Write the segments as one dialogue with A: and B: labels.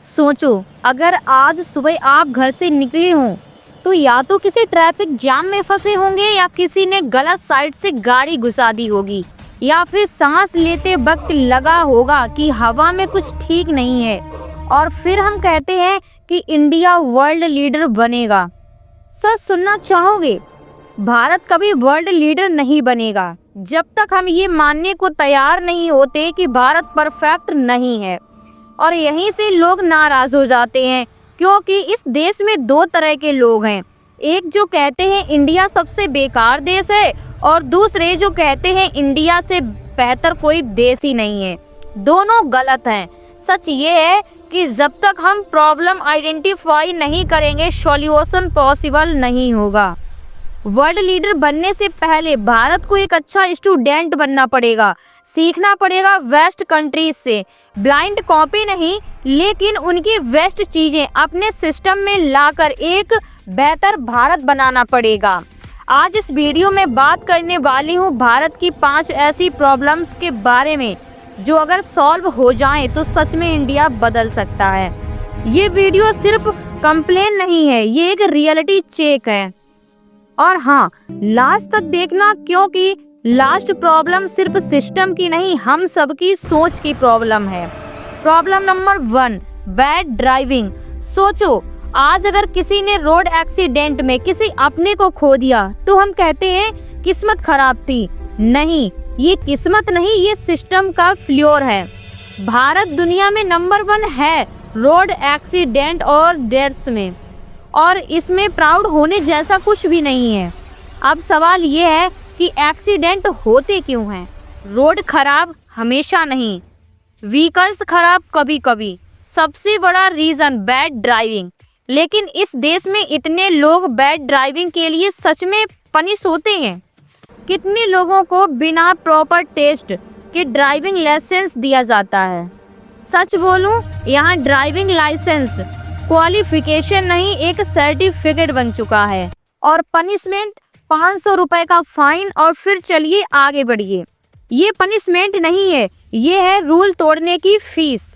A: सोचो, अगर आज सुबह आप घर से निकले हों तो या तो किसी ट्रैफिक जाम में फंसे होंगे या किसी ने गलत साइड से गाड़ी घुसा दी होगी या फिर सांस लेते वक्त लगा होगा कि हवा में कुछ ठीक नहीं है और फिर हम कहते हैं कि इंडिया वर्ल्ड लीडर बनेगा। सच सुनना चाहोगे? भारत कभी वर्ल्ड लीडर नहीं बनेगा जब तक हम ये मानने को तैयार नहीं होते कि भारत परफेक्ट नहीं है। और यहीं से लोग नाराज हो जाते हैं क्योंकि इस देश में दो तरह के लोग हैं, एक जो कहते हैं इंडिया सबसे बेकार देश है और दूसरे जो कहते हैं इंडिया से बेहतर कोई देश ही नहीं है। दोनों गलत हैं। सच ये है कि जब तक हम प्रॉब्लम आइडेंटिफाई नहीं करेंगे सॉल्यूशन पॉसिबल नहीं होगा। वर्ल्ड लीडर बनने से पहले भारत को एक अच्छा स्टूडेंट बनना पड़ेगा, सीखना पड़ेगा वेस्ट कंट्रीज से, ब्लाइंड कॉपी नहीं लेकिन उनकी वेस्ट चीजें अपने सिस्टम में लाकर एक बेहतर भारत बनाना पड़ेगा। आज इस वीडियो में बात करने वाली हूँ भारत की 5 ऐसी प्रॉब्लम्स के बारे में जो अगर सॉल्व हो जाएं तो सच में इंडिया बदल सकता है। ये वीडियो सिर्फ कंप्लेन नहीं है, ये एक रियलिटी चेक है। और हाँ, लास्ट तक देखना क्योंकि लास्ट प्रॉब्लम सिर्फ सिस्टम की नहीं, हम सबकी सोच की प्रॉब्लम है। Problem number 1, bad driving. सोचो, आज अगर किसी ने रोड एक्सीडेंट में किसी अपने को खो दिया तो हम कहते हैं किस्मत खराब थी। नहीं, ये किस्मत नहीं, ये सिस्टम का फ्लोर है। भारत दुनिया में नंबर 1 है रोड एक्सीडेंट और डेथ्स में, और इसमें प्राउड होने जैसा कुछ भी नहीं है। अब सवाल ये है कि एक्सीडेंट होते क्यों हैं? रोड खराब हमेशा नहीं, व्हीकल्स खराब कभी कभी। सबसे बड़ा रीज़न बैड ड्राइविंग। लेकिन इस देश में इतने लोग बैड ड्राइविंग के लिए सच में पनिश होते हैं? कितने लोगों को बिना प्रॉपर टेस्ट के ड्राइविंग लाइसेंस दिया जाता है? सच बोलूं, यहाँ ड्राइविंग लाइसेंस क्वालिफिकेशन नहीं, एक सर्टिफिकेट बन चुका है। और पनिशमेंट 500 रुपए का फाइन और फिर चलिए आगे बढ़िए। ये पनिशमेंट नहीं है, ये है रूल तोड़ने की फीस।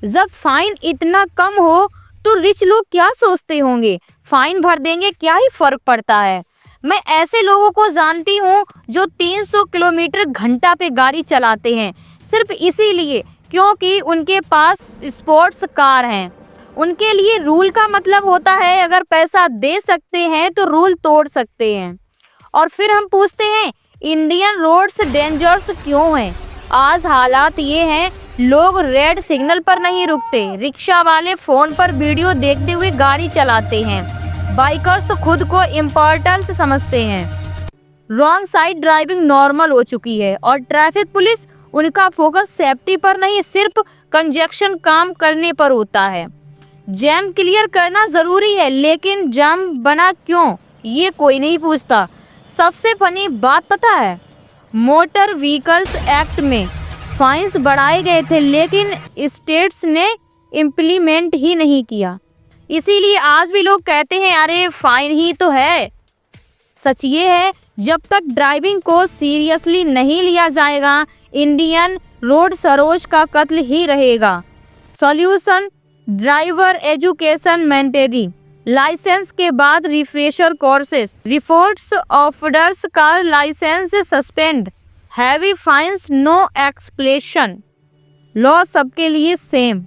A: जब फाइन इतना कम हो तो रिच लोग क्या सोचते होंगे? फाइन भर देंगे, क्या ही फर्क पड़ता है। मैं ऐसे लोगों को जानती हूँ जो 300 किलोमीटर घंटा पे गाड़ी चलाते हैं सिर्फ इसीलिए क्योंकि उनके पास स्पोर्ट्स कार हैं। उनके लिए रूल का मतलब होता है अगर पैसा दे सकते हैं तो रूल तोड़ सकते हैं। और फिर हम पूछते हैं इंडियन रोड्स डेंजरस क्यों हैं? आज हालात ये हैं, लोग रेड सिग्नल पर नहीं रुकते, रिक्शा वाले फोन पर वीडियो देखते हुए गाड़ी चलाते हैं, बाइकर्स खुद को इम्पोर्टेंस समझते हैं, रॉन्ग साइड ड्राइविंग नॉर्मल हो चुकी है और ट्रैफिक पुलिस उनका फोकस सेफ्टी पर नहीं सिर्फ कंजक्शन काम करने पर होता है। जैम क्लियर करना ज़रूरी है लेकिन जाम बना क्यों, ये कोई नहीं पूछता। सबसे फनी बात पता है, मोटर व्हीकल्स एक्ट में फाइन्स बढ़ाए गए थे लेकिन स्टेट्स ने इम्प्लीमेंट ही नहीं किया, इसीलिए आज भी लोग कहते हैं अरे फाइन ही तो है। सच ये है, जब तक ड्राइविंग को सीरियसली नहीं लिया जाएगा इंडियन रोड सरोज का कत्ल ही रहेगा। Solution, driver education mandatory, license के बाद रिफ्रेशर कोर्सेस, रिपोर्ट्स ऑफडर्स का license suspend, heavy fines, no exception, law सबके लिए सेम।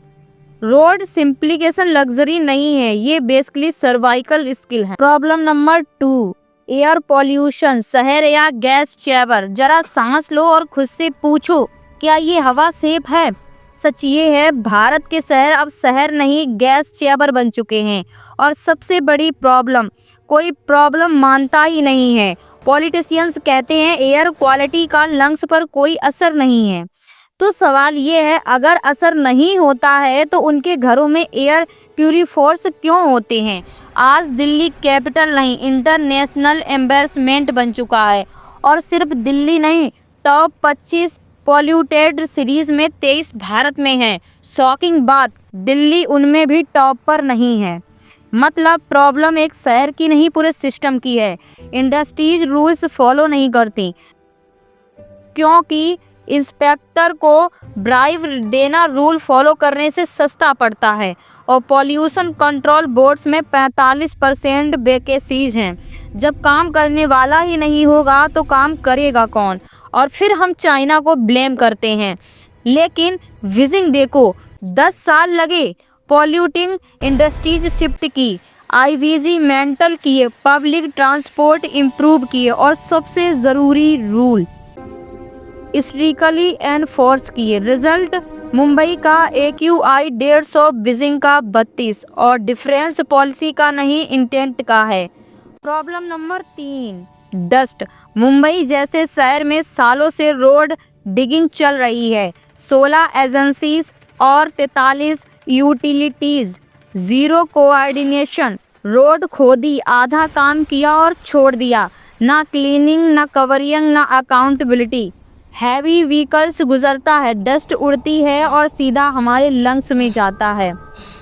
A: रोड सिंप्लीकेशन लग्जरी नहीं है, ये बेसिकली सर्वाइकल स्किल है। प्रॉब्लम नंबर 2, एयर पॉल्यूशन, शहर या गैस चैबर। जरा सांस लो और खुद से पूछो क्या ये हवा सेफ है? सच ये है, भारत के शहर अब शहर नहीं गैस चैबर बन चुके हैं। और सबसे बड़ी प्रॉब्लम, कोई प्रॉब्लम मानता ही नहीं है। पॉलिटिशियंस कहते हैं एयर क्वालिटी का लंग्स पर कोई असर नहीं है। तो सवाल ये है, अगर असर नहीं होता है तो उनके घरों में एयर प्यूरीफायर्स क्यों होते हैं? आज दिल्ली कैपिटल नहीं इंटरनेशनल एम्बेरसमेंट बन चुका है। और सिर्फ दिल्ली नहीं, टॉप 25 पॉल्यूटेड सीरीज में 23 भारत में है। शॉकिंग बात, दिल्ली उनमें भी टॉप पर नहीं है। मतलब प्रॉब्लम एक शहर की नहीं पूरे सिस्टम की है। इंडस्ट्रीज रूल्स फॉलो नहीं करती क्योंकि इंस्पेक्टर को ब्राइब देना रूल फॉलो करने से सस्ता पड़ता है और पॉल्यूशन कंट्रोल बोर्ड्स में 45% वैकेंसीज हैं। जब काम करने वाला ही नहीं होगा तो काम करेगा कौन? और फिर हम चाइना को ब्लेम करते हैं, लेकिन विजिंग देखो 10 साल लगे। पॉल्यूटिंग इंडस्ट्रीज शिफ्ट की, आईवीजी मेंटल किए, पब्लिक ट्रांसपोर्ट इम्प्रूव किए और सबसे ज़रूरी रूल स्ट्रिक्टली एनफोर्स किए। रिजल्ट मुंबई का AQI 150, बीजिंग का 32 और डिफरेंस पॉलिसी का नहीं इंटेंट का है। Problem number 3, dust. मुंबई जैसे शहर में सालों से रोड डिगिंग चल रही है। 16 एजेंसीज और 43 यूटिलिटीज, जीरो कोऑर्डिनेशन। रोड खोदी, आधा काम किया और छोड़ दिया। ना क्लीनिंग, ना कवरिंग, ना अकाउंटेबिलिटी। हैवी व्हीकल्स गुजरता है, डस्ट उड़ती है और सीधा हमारे लंग्स में जाता है।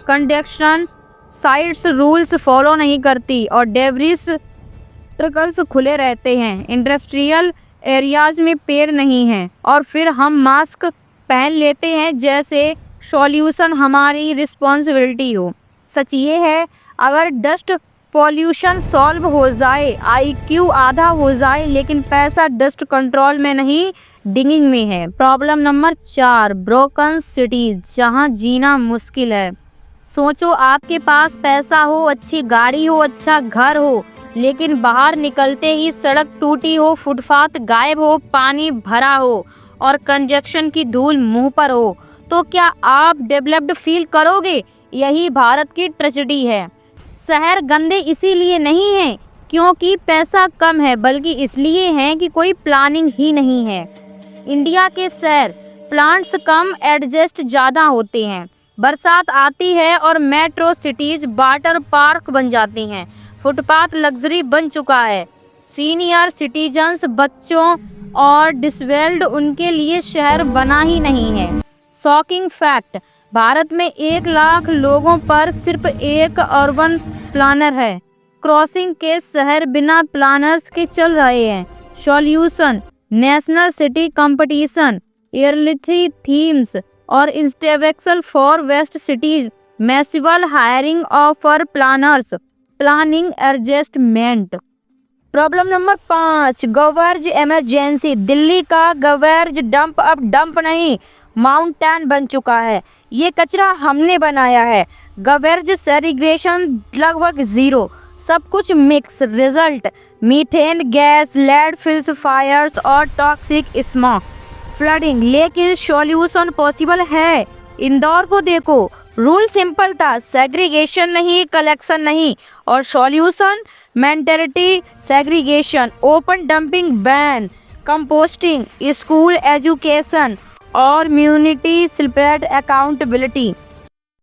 A: कंडक्शन साइट्स रूल्स फॉलो नहीं करती और डेब्रिस ट्रकल्स खुले रहते हैं। इंडस्ट्रियल एरियाज में पेड़ नहीं हैं और फिर हम मास्क पहन लेते हैं जैसे सॉल्यूशन हमारी रिस्पॉन्सिबिलिटी हो। सच ये है, अगर डस्ट पॉल्यूशन सॉल्व हो जाए, IQ आधा हो जाए, लेकिन पैसा डस्ट कंट्रोल में नहीं डिगिंग में है। प्रॉब्लम नंबर 4, ब्रोकन सिटीज, जहां जीना मुश्किल है। सोचो आपके पास पैसा हो, अच्छी गाड़ी हो, अच्छा घर हो, लेकिन बाहर निकलते ही सड़क टूटी हो, फुटपाथ गायब हो, पानी भरा हो और कंजक्शन की धूल मुंह पर हो, तो क्या आप डेवलप्ड फील करोगे? यही भारत की ट्रेजेडी है। शहर गंदे इसीलिए नहीं है क्योंकि पैसा कम है, बल्कि इसलिए है कि कोई प्लानिंग ही नहीं है। इंडिया के शहर प्लांट्स कम, एडजस्ट ज़्यादा होते हैं। बरसात आती है और मेट्रो सिटीज वाटर पार्क बन जाती हैं। फुटपाथ लग्जरी बन चुका है। सीनियर सिटीजन्स, बच्चों और डिसेबल्ड, उनके लिए शहर बना ही नहीं है। शॉकिंग फैक्ट, भारत में 1 लाख लोगों पर सिर्फ एक अर्बन प्लानर है। क्रॉसिंग के शहर बिना प्लानर्स के चल रहे हैं। Solution national city competition, yearly themes और inspection for waste cities, massive hiring of planners, planning adjustment. Problem number 5, garbage emergency. Delhi का गवर्ज डंप अब डंप नहीं, माउंटेन बन चुका है। ये कचरा हमने बनाया है। गवर्ज सेग्रीगेशन लगभग 0, सब कुछ mix. Result methane gas, landfills, fires और टॉक्सिक स्मॉग, फ्लडिंग। लेकिन सॉल्यूशन पॉसिबल है। इंदौर को देखो, रूल सिंपल था, सेग्रीगेशन नहीं, कलेक्शन नहीं, और solution mentality segregation, open dumping ban, composting, school education और म्यूनिटी स्प्रेड अकाउंटेबिलिटी।